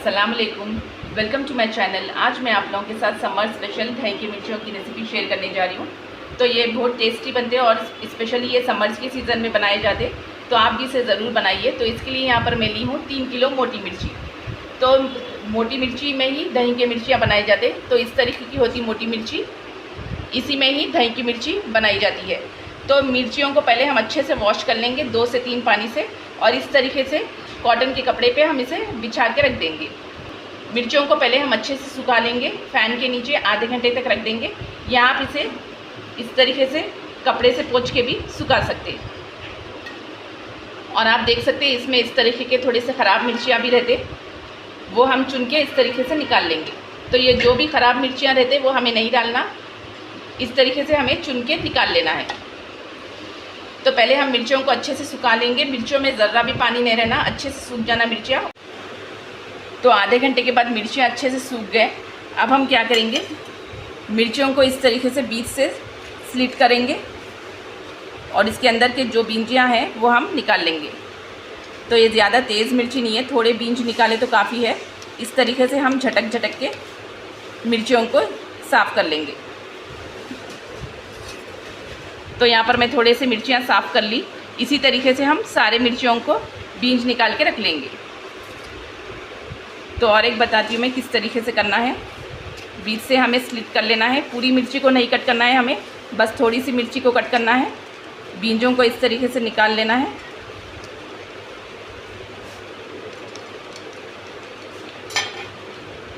अस्सलाम वालेकुम, welcome to my channel. आज मैं आप लोगों के साथ समर स्पेशल दही की मिर्चियों की रेसिपी शेयर करने जा रही हूँ। तो ये बहुत टेस्टी बनते हैं और स्पेशली ये समर्स के सीज़न में बनाए जाते, तो आप भी इसे ज़रूर बनाइए। तो इसके लिए यहाँ पर मैं ली हूँ 3 किलो मोटी मिर्ची। तो मोटी मिर्ची में ही दही की मिर्चियाँ बनाए जाते, तो इस तरीके की होती मोटी मिर्ची, इसी में ही दही की मिर्ची बनाई जाती है। तो मिर्चियों को पहले हम अच्छे से वॉश कर लेंगे 2 से 3 पानी से, और इस तरीके से कॉटन के कपड़े पे हम इसे बिछा के रख देंगे। मिर्चियों को पहले हम अच्छे से सुखा लेंगे, फ़ैन के नीचे आधे घंटे तक रख देंगे, या आप इसे इस तरीके से कपड़े से पोंछ के भी सुखा सकते हैं। और आप देख सकते हैं इसमें इस तरीके के थोड़े से ख़राब मिर्चियाँ भी रहते, वो हम चुन के इस तरीके से निकाल लेंगे। तो ये जो भी ख़राब मिर्चियाँ रहते वो हमें नहीं डालना, इस तरीके से हमें चुन के निकाल लेना है। तो पहले हम मिर्चियों को अच्छे से सुखा लेंगे, मिर्चियों में ज़रा भी पानी नहीं रहना, अच्छे से सूख जाना मिर्चियाँ। तो आधे घंटे के बाद मिर्चियाँ अच्छे से सूख गए। अब हम क्या करेंगे, मिर्चियों को इस तरीके से बीच से स्लिट करेंगे और इसके अंदर के जो बींजियाँ हैं वो हम निकाल लेंगे। तो ये ज़्यादा तेज़ मिर्ची नहीं है, थोड़े बींज निकाले तो काफ़ी है। इस तरीके से हम झटक झटक के मिर्चियों को साफ़ कर लेंगे। तो यहाँ पर मैं थोड़े से मिर्चियाँ साफ़ कर ली। इसी तरीके से हम सारे मिर्चियों को बीज निकाल के रख लेंगे। तो और एक बताती हूँ मैं किस तरीके से करना है। बीज से हमें स्लिट कर लेना है, पूरी मिर्ची को नहीं कट करना है हमें, बस थोड़ी सी मिर्ची को कट करना है। बीजों को इस तरीके से निकाल लेना है।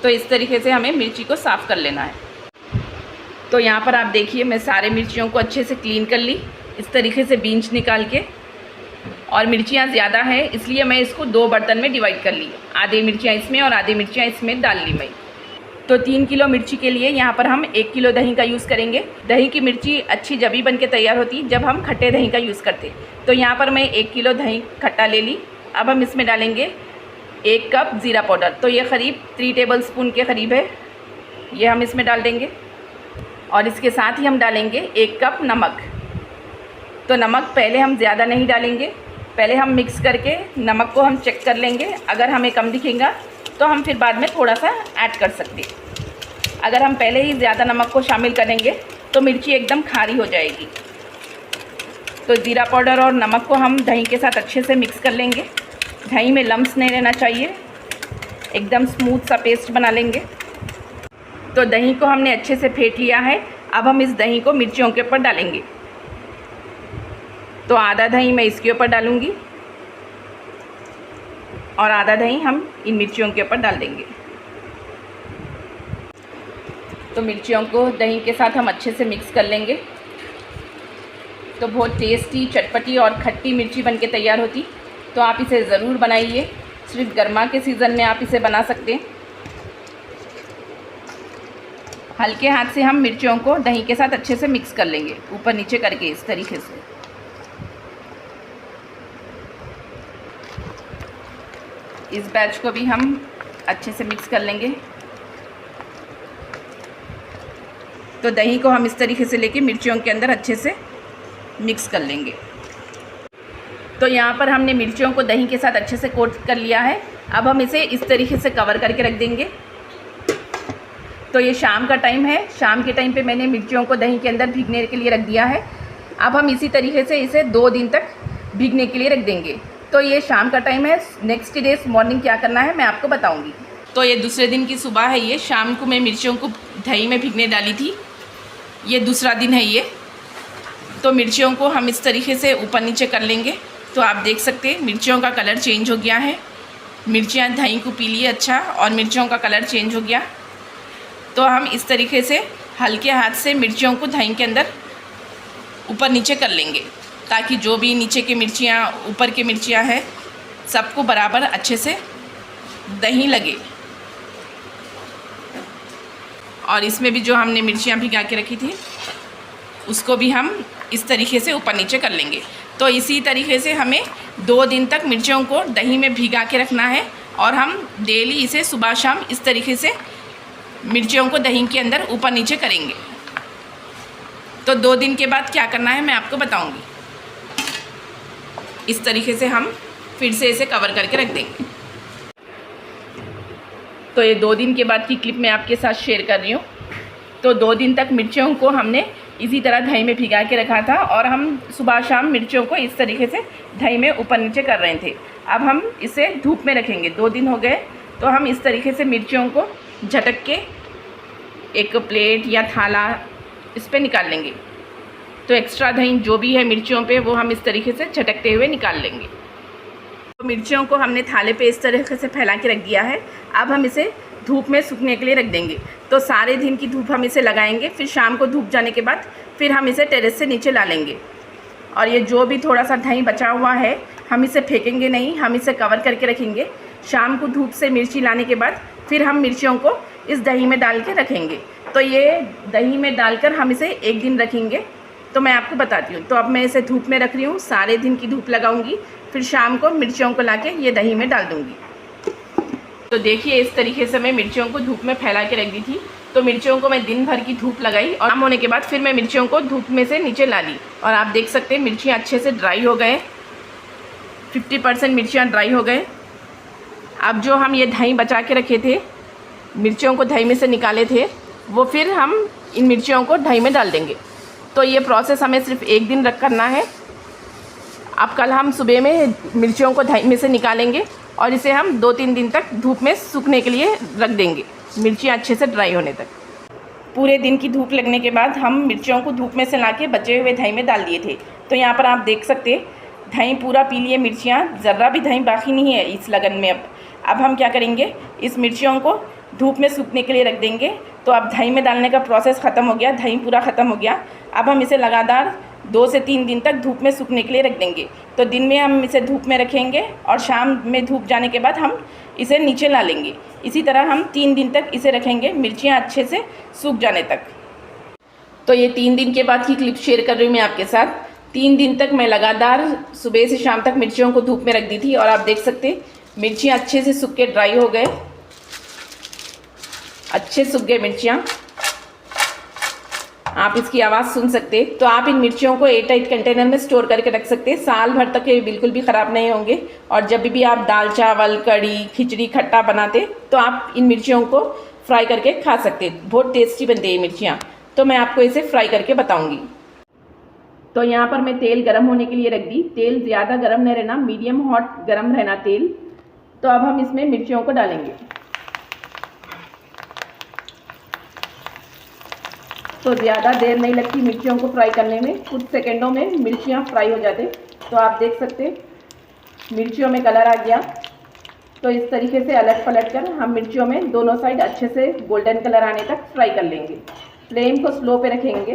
तो इस तरीके से हमें मिर्ची को साफ़ कर लेना है। तो यहाँ पर आप देखिए मैं सारे मिर्चियों को अच्छे से क्लीन कर ली, इस तरीके से बीज निकाल के। और मिर्चियाँ ज़्यादा है इसलिए मैं इसको 2 बर्तन में डिवाइड कर ली, आधी मिर्चियाँ इसमें और आधी मिर्चियाँ इसमें डाल ली मैं। तो 3 किलो मिर्ची के लिए यहाँ पर हम 1 किलो दही का यूज़ करेंगे। दही की मिर्ची अच्छी जब ही बन के तैयार होती जब हम खट्टे दही का यूज़ करते। तो यहाँ पर मैं 1 किलो दही खट्टा ले ली। अब हम इसमें डालेंगे 1 कप ज़ीरा पाउडर। तो ये करीब 3 टेबल स्पून के करीब है, ये हम इसमें डाल देंगे। और इसके साथ ही हम डालेंगे 1 कप नमक। तो नमक पहले हम ज़्यादा नहीं डालेंगे, पहले हम मिक्स करके नमक को हम चेक कर लेंगे। अगर हमें कम दिखेगा तो हम फिर बाद में थोड़ा सा ऐड कर सकते हैं। अगर हम पहले ही ज़्यादा नमक को शामिल करेंगे तो मिर्ची एकदम खारी हो जाएगी। तो ज़ीरा पाउडर और नमक को हम दही के साथ अच्छे से मिक्स कर लेंगे। दही में लम्स नहीं रहना चाहिए, एकदम स्मूथ सा पेस्ट बना लेंगे। तो दही को हमने अच्छे से फेंट लिया है। अब हम इस दही को मिर्चियों के ऊपर डालेंगे। तो आधा दही मैं इसके ऊपर डालूँगी और आधा दही हम इन मिर्चियों के ऊपर डाल देंगे। तो मिर्चियों को दही के साथ हम अच्छे से मिक्स कर लेंगे। तो बहुत टेस्टी, चटपटी और खट्टी मिर्ची बनके तैयार होती। तो आप इसे ज़रूर बनाइए, सिर्फ गर्मा के सीज़न में आप इसे बना सकते हैं। हल्के हाथ से हम मिर्चियों को दही के साथ अच्छे से मिक्स कर लेंगे, ऊपर नीचे करके इस तरीके से। इस बैच को भी हम अच्छे से मिक्स कर लेंगे। तो दही को हम इस तरीके से लेके मिर्चियों के अंदर अच्छे से मिक्स कर लेंगे। तो यहाँ पर हमने मिर्चियों को दही के साथ अच्छे से कोट कर लिया है। अब हम इसे इस तरीके से कवर करके रख देंगे। तो ये शाम का टाइम है, शाम के टाइम पे मैंने मिर्चियों को दही के अंदर भीगने के लिए रख दिया है। अब हम इसी तरीके से इसे 2 दिन तक भीगने के लिए रख देंगे। तो ये शाम का टाइम है। नेक्स्ट डे मॉर्निंग क्या करना है मैं आपको बताऊंगी। तो ये दूसरे दिन की सुबह है। ये शाम को मैं मिर्चियों को दही में भीगने डाली थी, ये दूसरा दिन है ये। तो मिर्चियों को हम इस तरीके से ऊपर नीचे कर लेंगे। तो आप देख सकते हैं मिर्चियों का कलर चेंज हो गया है, मिर्चियाँ दही को पी लिए अच्छा, और मिर्चियों का कलर चेंज हो गया। तो हम इस तरीके से हल्के हाथ से मिर्चियों को दही के अंदर ऊपर नीचे कर लेंगे, ताकि जो भी नीचे की मिर्चियाँ, ऊपर की मिर्चियाँ हैं, सबको बराबर अच्छे से दही लगे। और इसमें भी जो हमने मिर्चियाँ भिगा के रखी थी उसको भी हम इस तरीके से ऊपर नीचे कर लेंगे। तो इसी तरीके से हमें 2 दिन तक मिर्चियों को दही में भिगा के रखना है, और हम डेली इसे सुबह शाम इस तरीके से मिर्चियों को दही के अंदर ऊपर नीचे करेंगे। तो 2 दिन के बाद क्या करना है मैं आपको बताऊंगी। इस तरीके से हम फिर से इसे कवर करके रख देंगे। तो ये 2 दिन के बाद की क्लिप मैं आपके साथ शेयर कर रही हूँ। तो 2 दिन तक मिर्चियों को हमने इसी तरह दही में भिगा के रखा था और हम सुबह शाम मिर्चियों को इस तरीके से दही में ऊपर नीचे कर रहे थे। अब हम इसे धूप में रखेंगे। 2 दिन हो गए तो हम इस तरीके से मिर्चियों को झटक के एक प्लेट या थाला इस पर निकाल लेंगे। तो एक्स्ट्रा दही जो भी है मिर्चियों पे वो हम इस तरीके से झटकते हुए निकाल लेंगे। तो मिर्चियों को हमने थाले पे इस तरीके से फैला के रख दिया है। अब हम इसे धूप में सूखने के लिए रख देंगे। तो सारे दिन की धूप हम इसे लगाएंगे, फिर शाम को धूप जाने के बाद फिर हम इसे टेरेस से नीचे ला लेंगे। और ये जो भी थोड़ा सा दही बचा हुआ है हम इसे फेंकेंगे नहीं, हम इसे कवर करके रखेंगे। शाम को धूप से मिर्ची लाने के बाद फिर हम मिर्चियों को इस दही में डाल के रखेंगे। तो ये दही में डालकर हम इसे 1 दिन रखेंगे। तो मैं आपको बताती हूँ। तो अब मैं इसे धूप में रख रही हूँ, सारे दिन की धूप लगाऊंगी, फिर शाम को मिर्चियों को लाके ये दही में डाल दूँगी। तो देखिए इस तरीके से मैं मिर्चियों को धूप में फैला के रख दी थी। तो मिर्चियों को मैं दिन भर की धूप लगाई और शाम होने के बाद फिर मैं मिर्चियों को धूप में से नीचे ला ली। और आप देख सकते हैं मिर्चियाँ अच्छे से ड्राई हो गए, 50% मिर्चियाँ ड्राई हो गए। अब जो हम ये दही बचा के रखे थे, मिर्चियों को दही में से निकाले थे, वो फिर हम इन मिर्चियों को दही में डाल देंगे। तो ये प्रोसेस हमें सिर्फ 1 दिन करना है। अब कल हम सुबह में मिर्चियों को दही में से निकालेंगे और इसे हम 2-3 दिन तक धूप में सूखने के लिए रख देंगे, मिर्चियाँ अच्छे से ड्राई होने तक। पूरे दिन की धूप लगने के बाद हम मिर्चियों को धूप में से लाके बचे हुए दही में डाल दिए थे। तो यहाँ पर आप देख सकते हैं दही पूरा पी लिए, मिर्चियाँ ज़रा भी दही बाकी नहीं है इस लगन में। अब हम क्या करेंगे, इस मिर्चियों को धूप में सूखने के लिए रख देंगे। तो अब दही में डालने का प्रोसेस ख़त्म हो गया, दही पूरा ख़त्म हो गया। अब हम इसे लगातार 2 से 3 दिन तक धूप में सूखने के लिए रख देंगे। तो दिन में हम इसे धूप में रखेंगे और शाम में धूप जाने के बाद हम इसे नीचे ला लेंगे। इसी तरह हम 3 दिन तक इसे रखेंगे, मिर्चियाँ अच्छे से सूख जाने तक। तो ये 3 दिन के बाद की क्लिप शेयर कर रही हूँ मैं आपके साथ। 3 दिन तक मैं लगातार सुबह से शाम तक मिर्चियों को धूप में रख दी थी और आप देख सकते मिर्चियाँ अच्छे से सूख के ड्राई हो गए, अच्छे सूख गए मिर्चियाँ। आप इसकी आवाज़ सुन सकते। तो आप इन मिर्चियों को एयरटाइट कंटेनर में स्टोर करके रख सकते हैं, साल भर तक ये बिल्कुल भी ख़राब नहीं होंगे। और जब भी आप दाल चावल, कड़ी, खिचड़ी, खट्टा बनाते तो आप इन मिर्चियों को फ्राई करके खा सकते। बहुत टेस्टी बनती है ये मिर्चियाँ। तो मैं आपको इसे फ्राई करके बताऊँगी। तो यहाँ पर मैं तेल गर्म होने के लिए रख दी। तेल ज़्यादा गर्म नहीं रहना, मीडियम हॉट गर्म रहना तेल। तो अब हम इसमें मिर्चियों को डालेंगे। तो ज़्यादा देर नहीं लगती मिर्चियों को फ्राई करने में, कुछ सेकंडों में मिर्चियाँ फ्राई हो जाते। तो आप देख सकते मिर्चियों में कलर आ गया। तो इस तरीके से अलट पलट कर हम मिर्चियों में दोनों साइड अच्छे से गोल्डन कलर आने तक फ्राई कर लेंगे। फ्लेम को स्लो पे रखेंगे।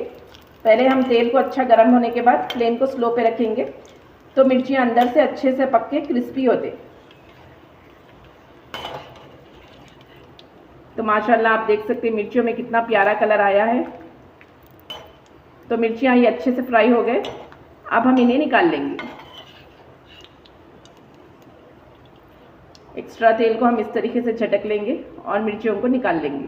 पहले हम तेल को अच्छा गर्म होने के बाद फ्लेम को स्लो पे रखेंगे तो मिर्चियाँ अंदर से अच्छे से पक के क्रिस्पी होते। तो माशाल्लाह आप देख सकते हैं मिर्चियों में कितना प्यारा कलर आया है। तो मिर्चियाँ ये अच्छे से फ्राई हो गए। अब हम इन्हें निकाल लेंगे। एक्स्ट्रा तेल को हम इस तरीके से झटक लेंगे और मिर्चियों को निकाल लेंगे।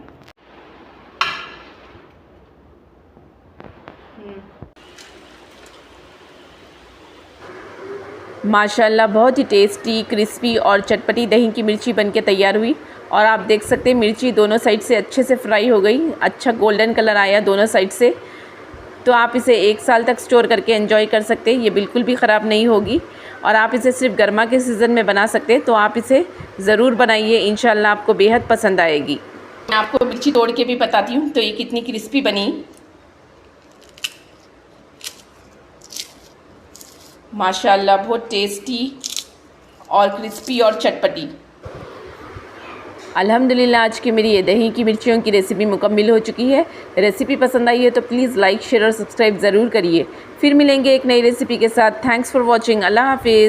माशाल्लाह बहुत ही टेस्टी, क्रिस्पी और चटपटी दही की मिर्ची बनके तैयार हुई। और आप देख सकते हैं मिर्ची दोनों साइड से अच्छे से फ्राई हो गई, अच्छा गोल्डन कलर आया दोनों साइड से। तो आप इसे 1 साल तक स्टोर करके एंजॉय कर सकते हैं, ये बिल्कुल भी ख़राब नहीं होगी। और आप इसे सिर्फ गर्मा के सीज़न में बना सकते हैं। तो आप इसे ज़रूर बनाइए, इंशाल्लाह आपको बेहद पसंद आएगी। मैं आपको मिर्ची तोड़ के भी बताती हूँ तो ये कितनी क्रिस्पी बनी। माशाल्लाह बहुत टेस्टी और क्रिस्पी और चटपटी। अल्हम्दुलिल्लाह आज की मेरी ये दही की मिर्चियों की रेसिपी मुकम्मल हो चुकी है। रेसिपी पसंद आई है तो प्लीज़ लाइक, शेयर और सब्सक्राइब ज़रूर करिए। फिर मिलेंगे एक नई रेसिपी के साथ। Thanks for watching. अल्लाह हाफिज़।